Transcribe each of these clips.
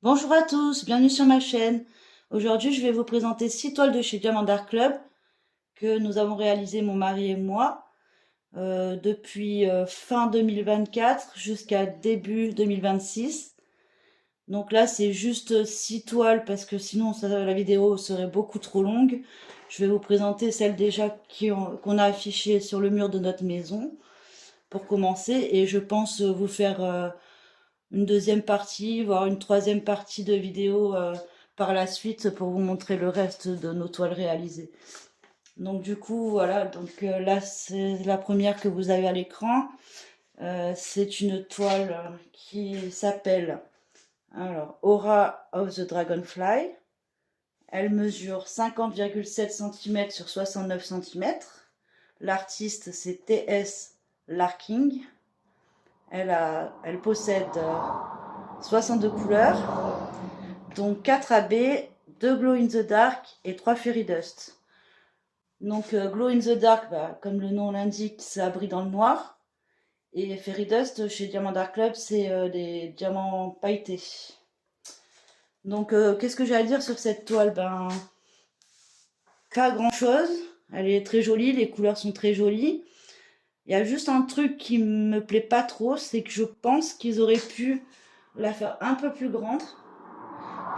Bonjour à tous, bienvenue sur ma chaîne. Aujourd'hui, je vais vous présenter 6 toiles de chez Diamant Art Club que nous avons réalisées mon mari et moi depuis fin 2024 jusqu'à début 2026. Donc là, c'est juste 6 toiles parce que sinon la vidéo serait beaucoup trop longue. Je vais vous présenter celles déjà qu'on a affichées sur le mur de notre maison pour commencer et je pense vous faire une deuxième partie, voire une troisième partie de vidéo par la suite pour vous montrer le reste de nos toiles réalisées. Donc du coup, voilà, donc là c'est la première que vous avez à l'écran. C'est une toile qui s'appelle Aura of the Dragonfly. Elle mesure 50,7 cm sur 69 cm. L'artiste c'est T.S. Larking. Elle possède 62 couleurs, dont 4 AB, 2 Glow in the Dark et 3 Fairy Dust. Donc Glow in the Dark, comme le nom l'indique, ça brille dans le noir. Et Fairy Dust, chez Diamant Art Club, c'est des diamants pailletés. Donc qu'est-ce que j'ai à dire sur cette toile? Pas grand chose. Elle est très jolie, les couleurs sont très jolies. Il y a juste un truc qui me plaît pas trop, c'est que je pense qu'ils auraient pu la faire un peu plus grande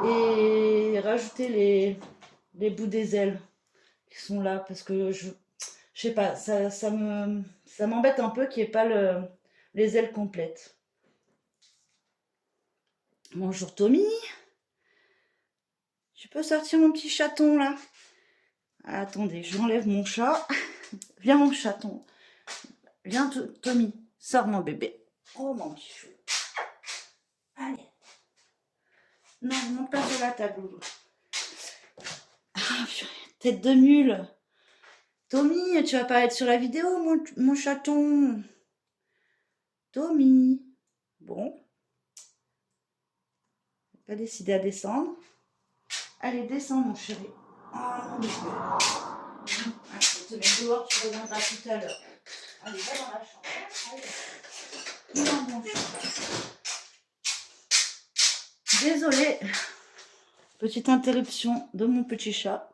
et rajouter les bouts des ailes qui sont là parce que je sais pas, ça m'embête un peu qu'il n'y ait pas les ailes complètes. Bonjour Tommy, tu peux sortir mon petit chaton là? Attendez, j'enlève mon chat. Viens mon chaton. Viens Tommy, sors mon bébé. Oh mon petit chou. Allez. Non, monte pas de la table. Ah, tête de mule. Tommy, tu vas pas être sur la vidéo, mon chaton. Tommy. Bon, pas décidé à descendre. Allez, descends, mon chéri. Ah, mon bébé. Ah, je vais te mettre dehors, tu reviendras tout à l'heure. Allez, va dans la chambre. Allez. Non, mon chat. Désolée. Petite interruption de mon petit chat.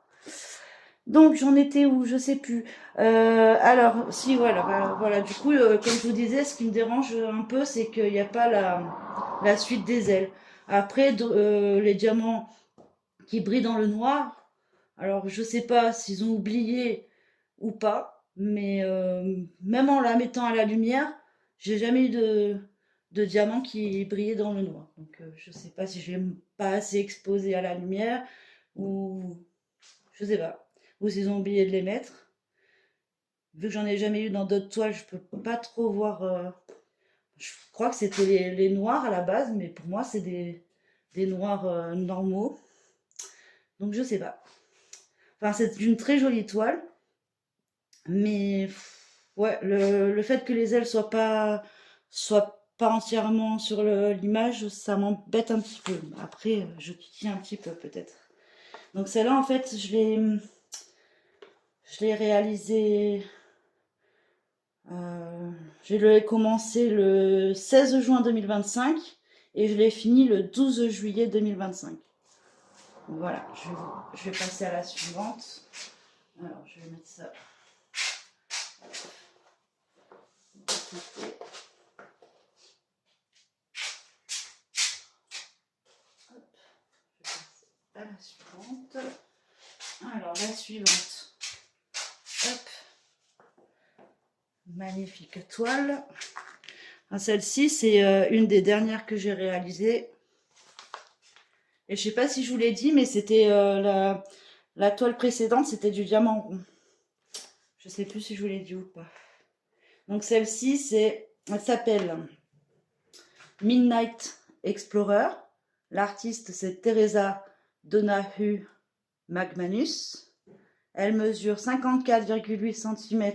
Donc j'en étais où? Je sais plus. Alors, si voilà, voilà. Du coup, comme je vous disais, ce qui me dérange un peu, c'est qu'il n'y a pas la suite des ailes. Après, les diamants qui brillent dans le noir. Alors, je sais pas s'ils ont oublié ou pas, mais même en la mettant à la lumière, j'ai jamais eu de diamant qui brillait dans le noir. Donc, je sais pas si je l'ai pas assez exposé à la lumière ou je sais pas. Ou s'ils ont oublié de les mettre. Vu que j'en ai jamais eu dans d'autres toiles, je peux pas trop voir. Je crois que c'était les noirs à la base, mais pour moi, c'est des noirs normaux. Donc, je sais pas. Enfin, c'est une très jolie toile. Mais ouais, le fait que les ailes soient pas entièrement sur l'image, ça m'embête un petit peu. Après, je titille un petit peu peut-être. Donc celle-là, en fait, je l'ai réalisée. Je l'ai commencé le 16 juin 2025 et je l'ai fini le 12 juillet 2025. Donc voilà, je vais passer à la suivante. Alors, je vais mettre ça. À la suivante. Alors, la suivante. Hop. Magnifique toile. Celle-ci, c'est une des dernières que j'ai réalisées. Et je sais pas si je vous l'ai dit, mais c'était la toile précédente, c'était du diamant rond. Je sais plus si je vous l'ai dit ou pas. Donc celle-ci, elle s'appelle Midnight Explorer. L'artiste, c'est Teresa Donahue McManus. Elle mesure 54,8 cm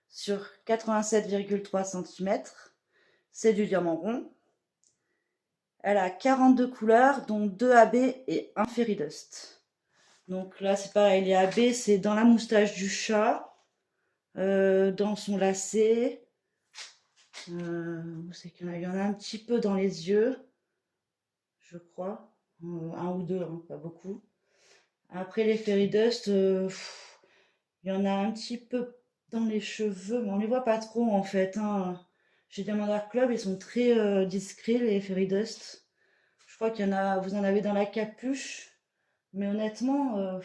sur 87,3 cm. C'est du diamant rond. Elle a 42 couleurs, dont 2 AB et 1 Fairy Dust. Donc là, c'est pareil, les AB, c'est dans la moustache du chat, dans son lacet. C'est qu'il y en a un petit peu dans les yeux. je crois. Un ou deux, hein, pas beaucoup. Après les Fairy Dust, il y en a un petit peu dans les cheveux, mais on les voit pas trop en fait, hein. Chez Diamond Art Club, ils sont très discrets, les Fairy Dust. Je crois qu'il y en a, vous en avez dans la capuche, mais honnêtement,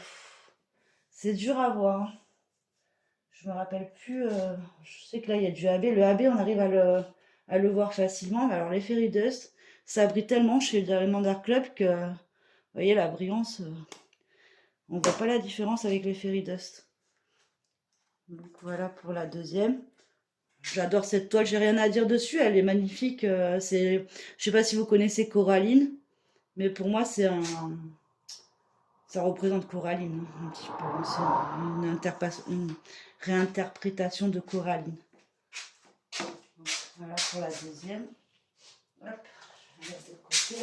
c'est dur à voir, hein. Je me rappelle plus. Je sais que là, il y a du AB. Le AB, on arrive à le voir facilement. Mais alors, les Fairy Dust, ça brille tellement chez Diamond Art Club que, vous voyez, la brillance, on voit pas la différence avec les Fairy Dust. Donc voilà pour la deuxième. J'adore cette toile, j'ai rien à dire dessus, elle est magnifique. Je sais pas si vous connaissez Coraline, mais pour moi ça représente Coraline un petit peu, hein. C'est une réinterprétation de Coraline. Donc, voilà pour la deuxième. Hop, je vais mettre de côté.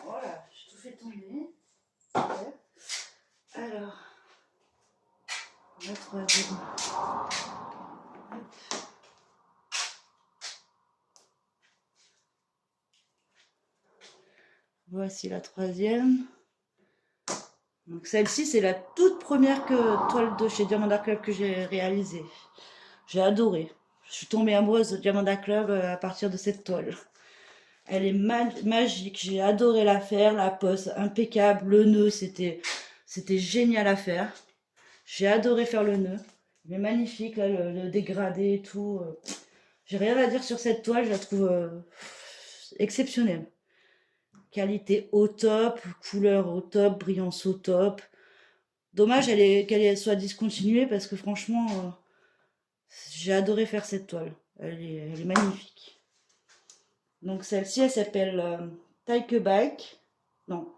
Voilà, j'ai tout fait tomber. Super. Alors, la troisième. Hop. Voici la troisième. Donc celle-ci, c'est la toute première toile de chez Diamond Art Club que j'ai réalisée. J'ai adoré. Je suis tombée amoureuse de Diamond Art Club à partir de cette toile. Elle est magique. J'ai adoré la faire, la pose impeccable, le nœud, c'était génial à faire. J'ai adoré faire le nœud. Il est magnifique, là, le dégradé et tout. J'ai rien à dire sur cette toile, je la trouve exceptionnelle. Qualité au top, couleur au top, brillance au top. Dommage qu'elle soit discontinuée parce que franchement, j'ai adoré faire cette toile. Elle est magnifique. Donc celle-ci, elle s'appelle Take a Bite. Non,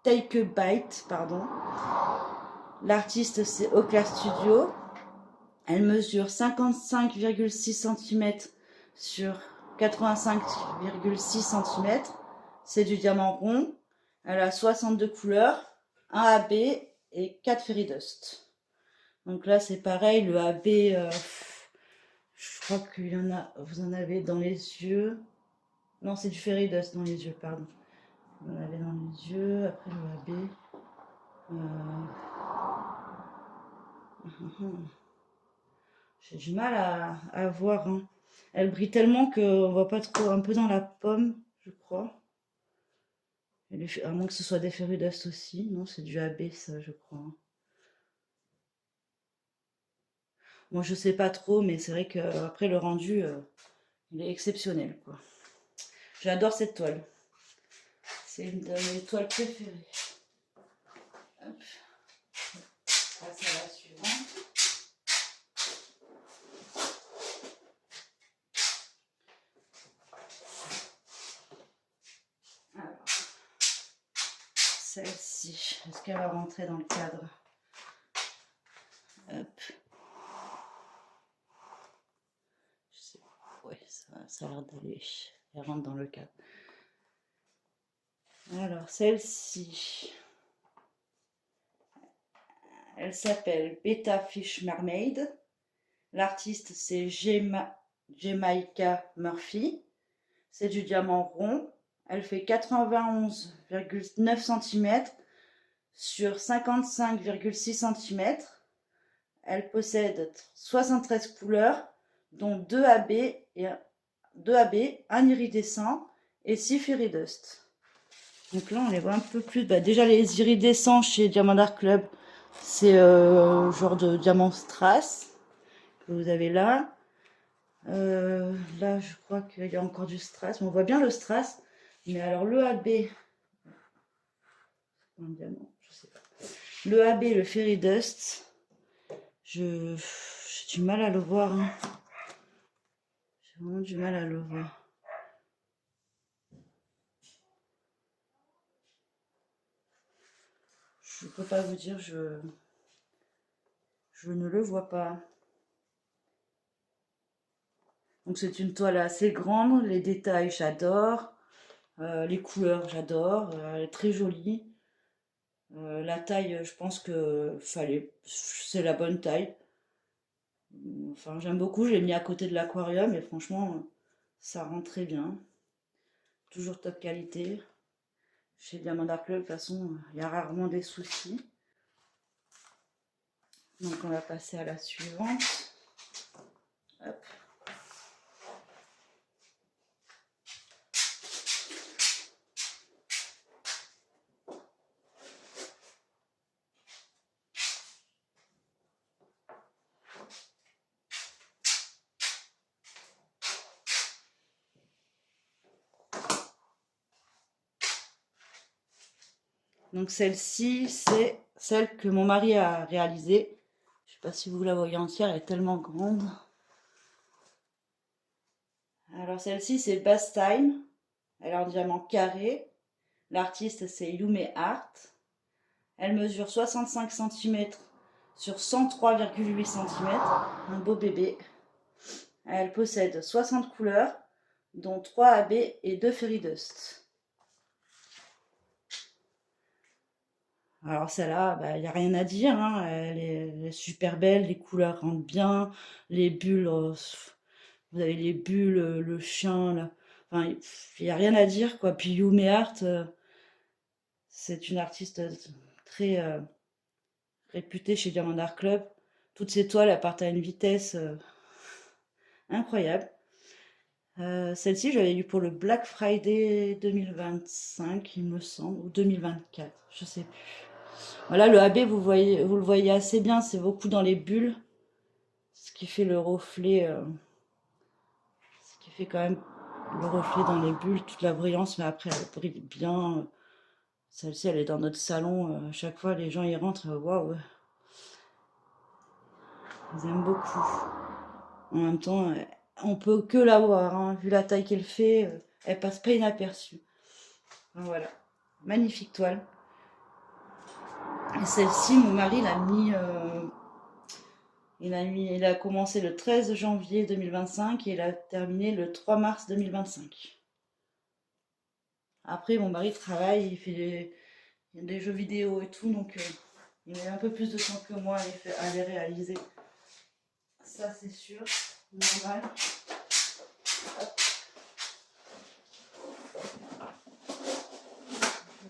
Take a Bite, pardon. L'artiste, c'est Auclair Studio. Elle mesure 55,6 cm sur 85,6 cm. C'est du diamant rond. Elle a 62 couleurs, un AB et 4 Fairy Dust. Donc là, c'est pareil, le AB, je crois qu'il y en a, vous en avez dans les yeux. Non, c'est du Fairy Dust dans les yeux, pardon. Vous en avez dans les yeux, après le AB. J'ai du mal à voir, hein. Elle brille tellement qu'on voit pas trop, un peu dans la pomme, je crois. À moins que ce soit des Fairy Dust aussi. Non, c'est du AB, ça, je crois, hein. Moi, je sais pas trop, mais c'est vrai qu'après le rendu, il est exceptionnel, quoi. J'adore cette toile. C'est une de mes toiles préférées. Hop. Passe à la suivante. Alors, celle-ci, est-ce qu'elle va rentrer dans le cadre? Hop. Je sais pas. Ouais, ça a l'air d'aller. Elle rentre dans le cadre. Alors, celle-ci, elle s'appelle Beta Fish Mermaid. L'artiste, c'est Jamaica Murphy. C'est du diamant rond. Elle fait 91,9 cm sur 55,6 cm. Elle possède 73 couleurs, dont 2 AB, un iridescent et 6 Fairy Dust. Donc là, on les voit un peu plus. Déjà, les iridescents chez Diamond Art Club, c'est genre de diamant strass que vous avez là. Là, je crois qu'il y a encore du strass. On voit bien le strass. Mais alors, le AB, un diamant, je sais pas. Le AB, le Fairy Dust, j'ai du mal à le voir, hein. J'ai vraiment du mal à le voir. Je peux pas vous dire, je ne le vois pas. Donc c'est une toile assez grande, les détails j'adore, les couleurs j'adore, elle est très jolie. La taille, je pense que c'est la bonne taille. Enfin, j'aime beaucoup, je l'ai mis à côté de l'aquarium et franchement, ça rend très bien. Toujours top qualité. Chez Diamant Art Club, de toute façon, il y a rarement des soucis. Donc on va passer à la suivante. Hop. Donc celle-ci, c'est celle que mon mari a réalisée. Je sais pas si vous la voyez entière, elle est tellement grande. Alors celle-ci, c'est Bass Time. Elle est en diamant carré. L'artiste, c'est Yume Art. Elle mesure 65 cm sur 103,8 cm. Un beau bébé. Elle possède 60 couleurs, dont 3 AB et 2 Fairy Dust. Alors celle-là, il n'y a rien à dire, hein. Elle est super belle, les couleurs rentrent bien, les bulles, vous avez les bulles, le chien, là. Enfin, il n'y a rien à dire, quoi. Puis Yume Art, c'est une artiste très réputée chez Diamond Art Club. Toutes ces toiles, elles partent à une vitesse incroyable. Celle-ci, j'avais eu pour le Black Friday 2025, il me semble, ou 2024, je sais plus. Voilà, le AB, vous le voyez assez bien, c'est beaucoup dans les bulles, ce qui fait le reflet, ce qui fait quand même le reflet dans les bulles, toute la brillance, mais après elle brille bien. Celle-ci, elle est dans notre salon, à chaque fois les gens y rentrent, waouh, ils aiment beaucoup. En même temps, on peut que la voir, hein, vu la taille qu'elle fait, elle passe pas inaperçue. Voilà, magnifique toile. Et celle-ci, mon mari l'a mis, il a commencé le 13 janvier 2025 et il a terminé le 3 mars 2025. Après, mon mari travaille, il fait des jeux vidéo et tout, donc il met un peu plus de temps que moi à les réaliser. Ça, c'est sûr, normal. Hop.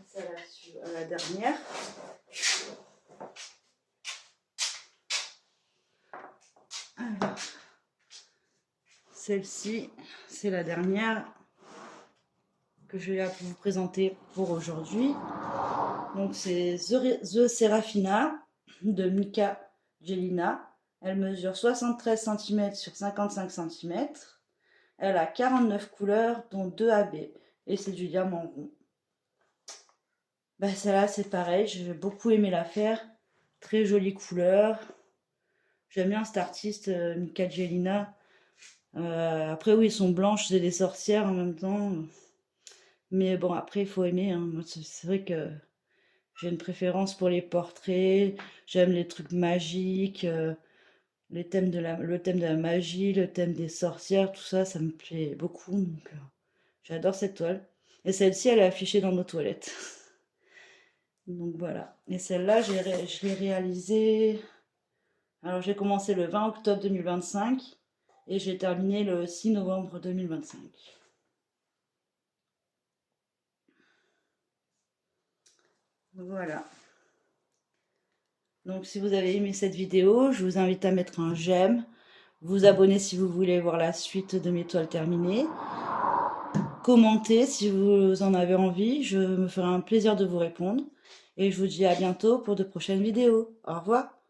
Ça, la dernière. Alors, celle-ci, c'est la dernière que je vais vous présenter pour aujourd'hui. Donc c'est The Serafina de Mika Jelina. Elle mesure 73 cm sur 55 cm. Elle a 49 couleurs, dont 2 AB. Et c'est du diamant rond. Celle-là, c'est pareil. J'ai beaucoup aimé la faire. Très jolie couleur. J'aime bien cet artiste, Mika Jelina. Après, oui, ils sont blanches, c'est des sorcières en même temps. Mais bon, après, il faut aimer, hein. C'est vrai que j'ai une préférence pour les portraits. J'aime les trucs magiques, le thème de la magie, le thème des sorcières, tout ça, ça me plaît beaucoup. Donc, j'adore cette toile. Et celle-ci, elle est affichée dans nos toilettes. Donc voilà. Et celle-là, je l'ai réalisée. Alors, j'ai commencé le 20 octobre 2025 et j'ai terminé le 6 novembre 2025. Voilà. Donc si vous avez aimé cette vidéo, je vous invite à mettre un j'aime, vous abonner si vous voulez voir la suite de mes toiles terminées, commentez si vous en avez envie, je me ferai un plaisir de vous répondre. Et je vous dis à bientôt pour de prochaines vidéos. Au revoir.